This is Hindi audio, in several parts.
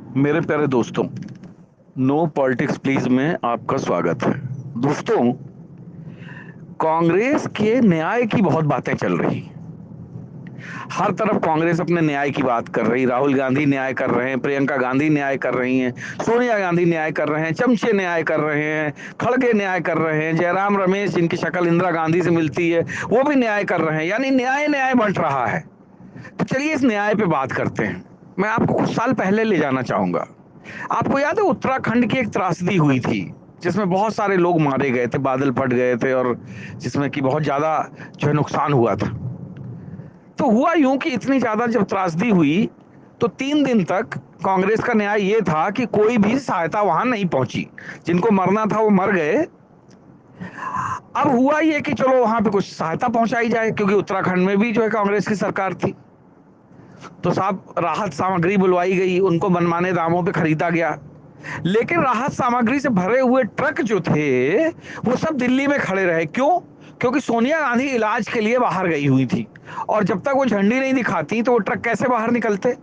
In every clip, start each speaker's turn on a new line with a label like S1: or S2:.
S1: मेरे प्यारे दोस्तों, नो पॉलिटिक्स प्लीज में आपका स्वागत है। दोस्तों, कांग्रेस के न्याय की बहुत बातें चल रही। हर तरफ कांग्रेस अपने न्याय की बात कर रही। राहुल गांधी न्याय कर रहे हैं, प्रियंका गांधी न्याय कर रही हैं, सोनिया गांधी न्याय कर रहे हैं, चमचे न्याय कर रहे हैं, खड़गे न्याय कर रहे हैं, जयराम रमेश जिनकी शक्ल इंदिरा गांधी से मिलती है वो भी न्याय कर रहे हैं। यानी न्याय न्याय बंट रहा है। तो चलिए इस न्याय पे बात करते हैं। मैं आपको कुछ साल पहले ले जाना चाहूंगा। आपको याद है उत्तराखंड की एक त्रासदी हुई थी जिसमें बहुत सारे लोग मारे गए थे, बादल फट गए थे और जिसमें कि बहुत ज्यादा जो है नुकसान हुआ था। तो हुआ यूं कि इतनी ज्यादा जब त्रासदी हुई तो 3 दिन तक कांग्रेस का न्याय ये था कि कोई भी सहायता वहां नहीं पहुंची। जिनको मरना था वो मर गए। अब हुआ ये कि चलो वहां पे कुछ सहायता पहुंचाई जाए, क्योंकि उत्तराखंड में भी जो है कांग्रेस की सरकार थी। तो साहब राहत सामग्री बुलवाई गई, उनको मनमाने दामों पे खरीदा गया। लेकिन राहत सामग्री से भरे हुए ट्रक जो थे वो सब दिल्ली में खड़े रहे। क्यों? क्योंकि सोनिया गांधी इलाज के लिए बाहर गई हुई थी और जब तक वो झंडी नहीं दिखाती तो वो ट्रक कैसे बाहर निकलते।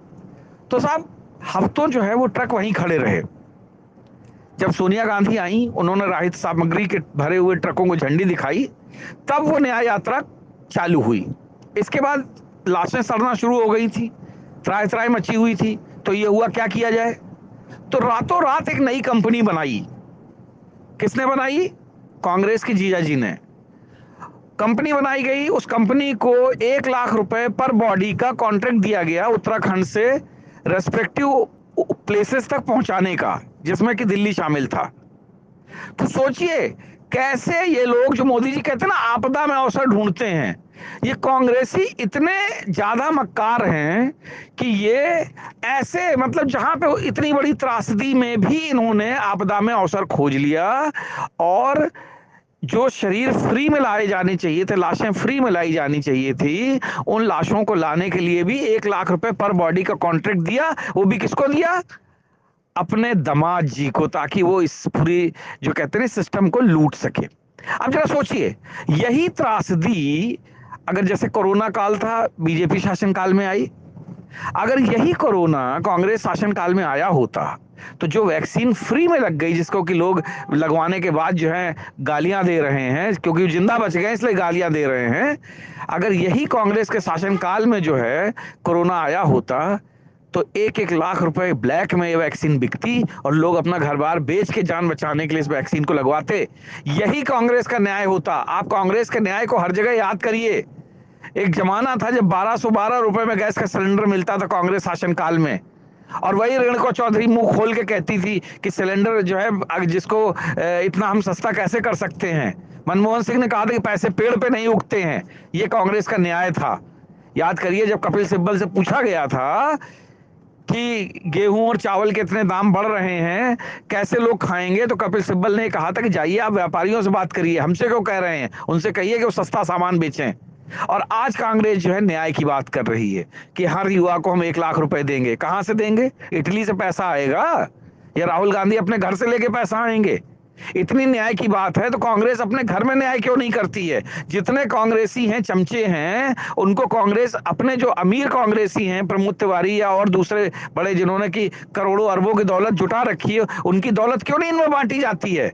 S1: तो साहब हफ्तों जो है वो ट्रक वहीं खड़े रहे। जब सोनिया गांधी आई, उन्होंने राहत सामग्री के भरे हुए ट्रकों को झंडी दिखाई, तब वो न्याय यात्रा चालू हुई। इसके बाद लाशें सड़ना शुरू हो गई थी, त्राय त्राय मची हुई थी। तो ये हुआ क्या किया जाए। तो रातों रात एक नई कंपनी बनाई। किसने बनाई? कांग्रेस की जीजा जी ने। कंपनी बनाई गई। उस कंपनी को 1 लाख रुपए पर बॉडी का कॉन्ट्रैक्ट दिया गया उत्तराखंड से रेस्पेक्टिव प्लेसेस तक पहुंचाने का, जिसमें कि दिल्ली शामिल था। तो सोचिए कैसे ये लोग, जो मोदी जी कहते हैं ना आपदा में अवसर ढूंढते हैं, ये कांग्रेसी इतने ज्यादा मक्कार हैं कि ये ऐसे, मतलब जहां पे इतनी बड़ी त्रासदी में भी इन्होंने आपदा में अवसर खोज लिया। और जो शरीर फ्री में लाए जाने चाहिए थे, लाशें फ्री में लाई जानी चाहिए थी, उन लाशों को लाने के लिए भी 1 लाख रुपए पर बॉडी का कॉन्ट्रैक्ट दिया। वो भी किसको दिया? अपने दामाद जी को, ताकि वो इस पूरी जो कहते हैं सिस्टम को लूट सके। अब जरा सोचिए, यही त्रासदी अगर जैसे कोरोना काल था बीजेपी शासन काल में आई, अगर यही कोरोना कांग्रेस शासन काल में आया होता तो जो वैक्सीन फ्री में लग गई, जिसको कि लोग लगवाने के बाद जो है गालियां दे रहे हैं, क्योंकि जिंदा बच गए इसलिए गालियां दे रहे हैं। अगर यही कांग्रेस के शासन काल में जो है कोरोना आया होता तो 1-1 लाख रुपए ब्लैक में ये वैक्सीन बिकती और लोग अपना घर बार बेच के जान बचाने के लिए इस वैक्सीन को लगवाते। यही कांग्रेस का न्याय होता। आप कांग्रेस के न्याय को हर जगह याद करिए। एक जमाना था जब 1212 रुपए में गैस का सिलेंडर मिलता था कांग्रेस शासन काल में, और वही रेणुका चौधरी मुंह खोल के कहती थी कि सिलेंडर जो है जिसको इतना हम सस्ता कैसे कर सकते हैं। मनमोहन सिंह ने कहा था कि पैसे पेड़ पे नहीं उगते हैं। ये कांग्रेस का न्याय था। याद करिए जब कपिल सिब्बल से पूछा गया था कि गेहूं और चावल के इतने दाम बढ़ रहे हैं, कैसे लोग खाएंगे, तो कपिल सिब्बल ने कहा था कि जाइए आप व्यापारियों से बात करिए, हमसे क्यों कह रहे हैं, उनसे कहिए कि वो सस्ता सामान बेचें। और आज कांग्रेस जो है न्याय की बात कर रही है कि हर युवा को हम 1 लाख रुपए देंगे। कहां से देंगे? इटली से पैसा आएगा या राहुल गांधी अपने घर से लेके पैसा आएंगे? इतनी न्याय की बात है तो कांग्रेस अपने घर में न्याय क्यों नहीं करती है? जितने कांग्रेसी हैं, चमचे हैं, उनको कांग्रेस अपने जो अमीर कांग्रेसी हैं, प्रमोद तिवारी या और दूसरे बड़े जिन्होंने की करोड़ों अरबों की दौलत जुटा रखी है, उनकी दौलत क्यों नहीं इनमें बांटी जाती है?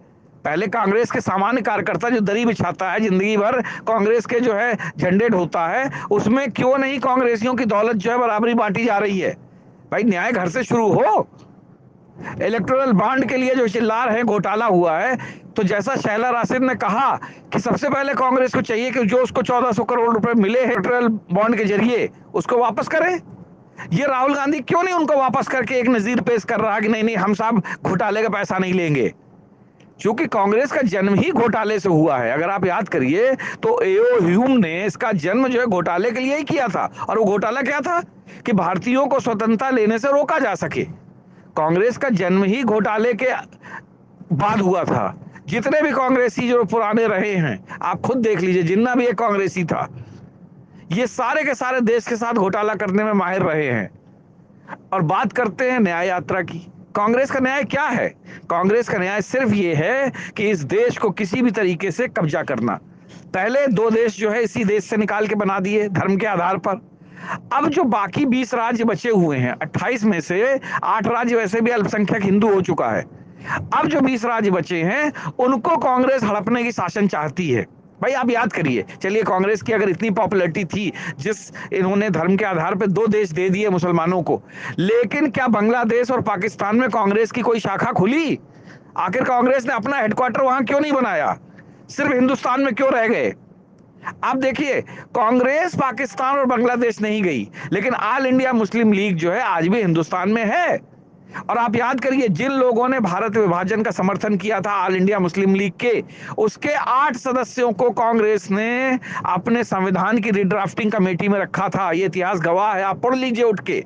S1: पहले कांग्रेस के सामान्य कार्यकर्ता जो दरी बिछाता है, जिंदगी भर कांग्रेस के जो है झंडे ढोता है, उसमें क्यों नहीं कांग्रेसियों की दौलत जो है बराबरी बांटी जा रही है? भाई न्याय घर से शुरू हो। इलेक्टोरल बॉन्ड के लिए जो चिल्ला रहे घोटाला हुआ है, तो जैसा शैला राशिद ने कहा कि सबसे पहले कांग्रेस को चाहिए कि जो उसको 1400 करोड़ रुपए मिले हैं इलेक्टोरल बॉन्ड के जरिए, उसको वापस करें। ये राहुल गांधी क्यों नहीं उनको वापस करके एक नजीर पेश कर रहा कि नहीं नहीं हम साहब घोटाले का पैसा नहीं लेंगे? क्योंकि कांग्रेस का जन्म ही घोटाले से हुआ है। अगर आप याद करिए तो एओ ह्यूम ने इसका जन्म जो है घोटाले के लिए ही किया था। और वो घोटाला क्या था? कि भारतीयों को स्वतंत्रता लेने से रोका जा सके। कांग्रेस का जन्म ही घोटाले के बाद हुआ था। जितने भी कांग्रेसी जो पुराने रहे हैं, आप खुद देख लीजिए, जितना भी एक कांग्रेसी था, ये सारे के सारे देश के साथ घोटाला करने में माहिर रहे हैं। और बात करते हैं न्याय यात्रा की। कांग्रेस का न्याय क्या है? कांग्रेस का न्याय सिर्फ ये है कि इस देश को किसी भी तरीके से कब्जा करना। पहले 2 देश जो है इसी देश से निकाल के बना दिए धर्म के आधार पर। अब जो बाकी 20 राज्य बचे हुए हैं, 28 में से 8 राज्य वैसे भी अल्पसंख्यक हिंदू हो चुका है। अब जो 20 राज्य बचे हैं उनको कांग्रेस हड़पने की शासन चाहती है। भाई आप याद करिए, चलिए कांग्रेस की अगर इतनी पॉपुलैरिटी थी, जिस इन्होंने धर्म के आधार पर 2 देश दे दिए मुसलमानों को, लेकिन क्या बांग्लादेश और पाकिस्तान में कांग्रेस की कोई शाखा खुली? आखिर कांग्रेस ने अपना हेडक्वार्टर वहां क्यों नहीं बनाया? सिर्फ हिंदुस्तान में क्यों रह गए? आप देखिए, कांग्रेस पाकिस्तान और बांग्लादेश नहीं गई, लेकिन ऑल इंडिया मुस्लिम लीग जो है आज भी हिंदुस्तान में है। और आप याद करिए, जिन लोगों ने भारत विभाजन का समर्थन किया था ऑल इंडिया मुस्लिम लीग के, उसके 8 सदस्यों को कांग्रेस ने अपने संविधान की रिड्राफ्टिंग कमेटी में रखा था। ये इतिहास गवाह है, आप पढ़ लीजिए उठ के।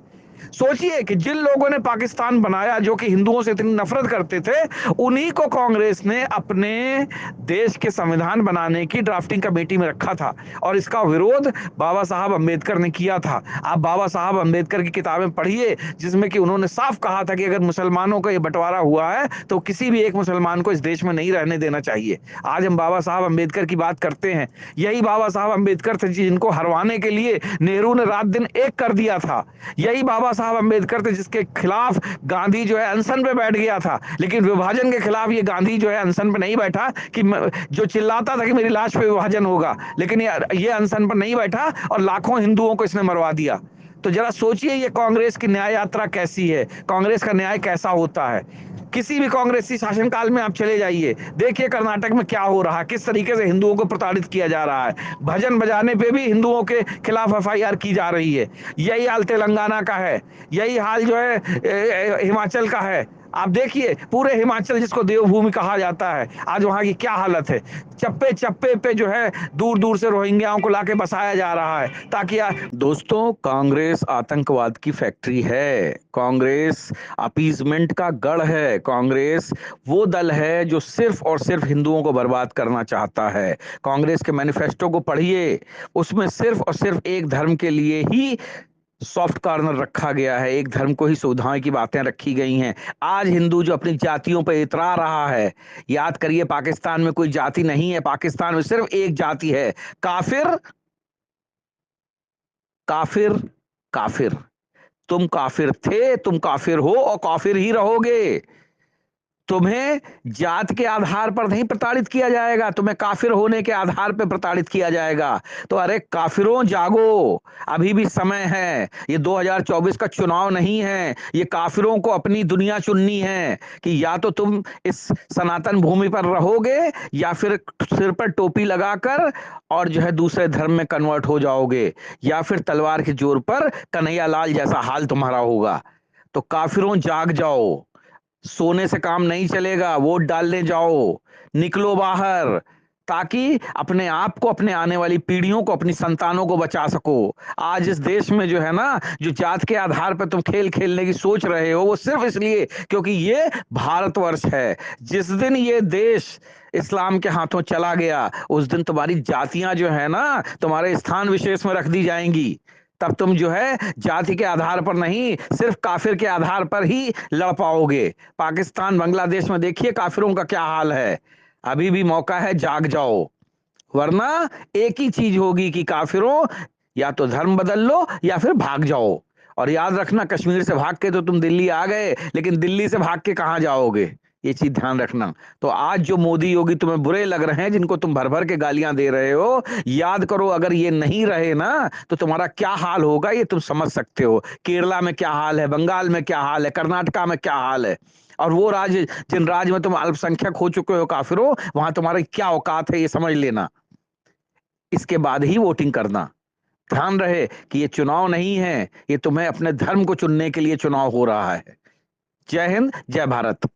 S1: सोचिए कि जिन लोगों ने पाकिस्तान बनाया, जो कि हिंदुओं से इतनी नफरत करते थे, उन्हीं को कांग्रेस ने अपने देश के संविधान बनाने की ड्राफ्टिंग कमेटी में रखा था। और इसका विरोध बाबा साहब अंबेडकर ने किया था। आप बाबा साहब अंबेडकर की किताबें पढ़िए, जिसमें कि उन्होंने साफ कहा था कि अगर मुसलमानों का ये बंटवारा हुआ है तो किसी भी एक मुसलमान को इस देश में नहीं रहने देना चाहिए। आज हम बाबा साहब अंबेडकर की बात करते हैं, यही बाबा साहब अंबेडकर थे जिनको हरवाने के लिए नेहरू ने रात दिन एक कर दिया था। यही बाबा साहब अंबेडकर थे जिसके खिलाफ गांधी जो है अनशन पे बैठ गया था। लेकिन विभाजन के खिलाफ ये गांधी जो है अनशन पे नहीं बैठा, कि जो चिल्लाता था कि मेरी लाश पे विभाजन होगा, लेकिन ये अनशन पर नहीं बैठा और लाखों हिंदुओं को इसने मरवा दिया। तो जरा सोचिए ये कांग्रेस की न्याय यात्रा कैसी है, कांग्रेस का न्याय कैसा होता है। किसी भी कांग्रेसी शासनकाल में आप चले जाइए, देखिए कर्नाटक में क्या हो रहा है, किस तरीके से हिंदुओं को प्रताड़ित किया जा रहा है। भजन बजाने पे भी हिंदुओं के खिलाफ एफआईआर की जा रही है। यही हाल तेलंगाना का है, यही हाल जो है हिमाचल का है। आप देखिए पूरे हिमाचल, जिसको देवभूमि कहा जाता है, आज वहां की क्या हालत है। चप्पे चप्पे पे जो है दूर दूर से रोहिंग्याओं को लाके बसाया जा रहा है, ताकि दोस्तों कांग्रेस आतंकवाद की फैक्ट्री है, कांग्रेस अपीजमेंट का गढ़ है, कांग्रेस वो दल है जो सिर्फ और सिर्फ हिंदुओं को बर्बाद करना चाहता है। कांग्रेस के मैनिफेस्टो को पढ़िए, उसमें सिर्फ और सिर्फ एक धर्म के लिए ही सॉफ्ट कॉर्नर रखा गया है, एक धर्म को ही सुविधाएं की बातें रखी गई हैं। आज हिंदू जो अपनी जातियों पर इतरा रहा है, याद करिए पाकिस्तान में कोई जाति नहीं है, पाकिस्तान में सिर्फ एक जाति है, काफिर काफिर काफिर। तुम काफिर थे, तुम काफिर हो और काफिर ही रहोगे। तुम्हें जात के आधार पर नहीं प्रताड़ित किया जाएगा, तुम्हें काफिर होने के आधार पर प्रताड़ित किया जाएगा। तो अरे काफिरों जागो, अभी भी समय है। ये 2024 का चुनाव नहीं है, ये काफिरों को अपनी दुनिया चुननी है कि या तो तुम इस सनातन भूमि पर रहोगे या फिर सिर पर टोपी लगाकर और जो है दूसरे धर्म में कन्वर्ट हो जाओगे, या फिर तलवार के जोर पर कन्हैया लाल जैसा हाल तुम्हारा होगा। तो काफिरों जाग जाओ, सोने से काम नहीं चलेगा, वोट डालने जाओ, निकलो बाहर, ताकि अपने आप को, अपने आने वाली पीढ़ियों को, अपनी संतानों को बचा सको। आज इस देश में जो है ना, जो जात के आधार पर तुम खेल खेलने की सोच रहे हो, वो सिर्फ इसलिए क्योंकि ये भारतवर्ष है। जिस दिन ये देश इस्लाम के हाथों चला गया, उस दिन तुम्हारी जातियां जो है ना, तुम्हारे स्थान विशेष में रख दी जाएंगी। तब तुम जो है जाति के आधार पर नहीं, सिर्फ काफिर के आधार पर ही लड़ पाओगे। पाकिस्तान बांग्लादेश में देखिए काफिरों का क्या हाल है। अभी भी मौका है, जाग जाओ, वरना एक ही चीज होगी कि काफिरों या तो धर्म बदल लो या फिर भाग जाओ। और याद रखना, कश्मीर से भाग के तो तुम दिल्ली आ गए, लेकिन दिल्ली से भाग के कहां जाओगे, ये चीज ध्यान रखना। तो आज जो मोदी योगी तुम्हें बुरे लग रहे हैं, जिनको तुम भर भर के गालियां दे रहे हो, याद करो अगर ये नहीं रहे ना तो तुम्हारा क्या हाल होगा, ये तुम समझ सकते हो। केरला में क्या हाल है, बंगाल में क्या हाल है, कर्नाटका में क्या हाल है। और वो राज्य, जिन राज्य में तुम अल्पसंख्यक हो चुके हो काफिरों, वहां तुम्हारी क्या औकात है, ये समझ लेना। इसके बाद ही वोटिंग करना। ध्यान रहे कि ये चुनाव नहीं है, ये तुम्हें अपने धर्म को चुनने के लिए चुनाव हो रहा है। जय हिंद, जय भारत।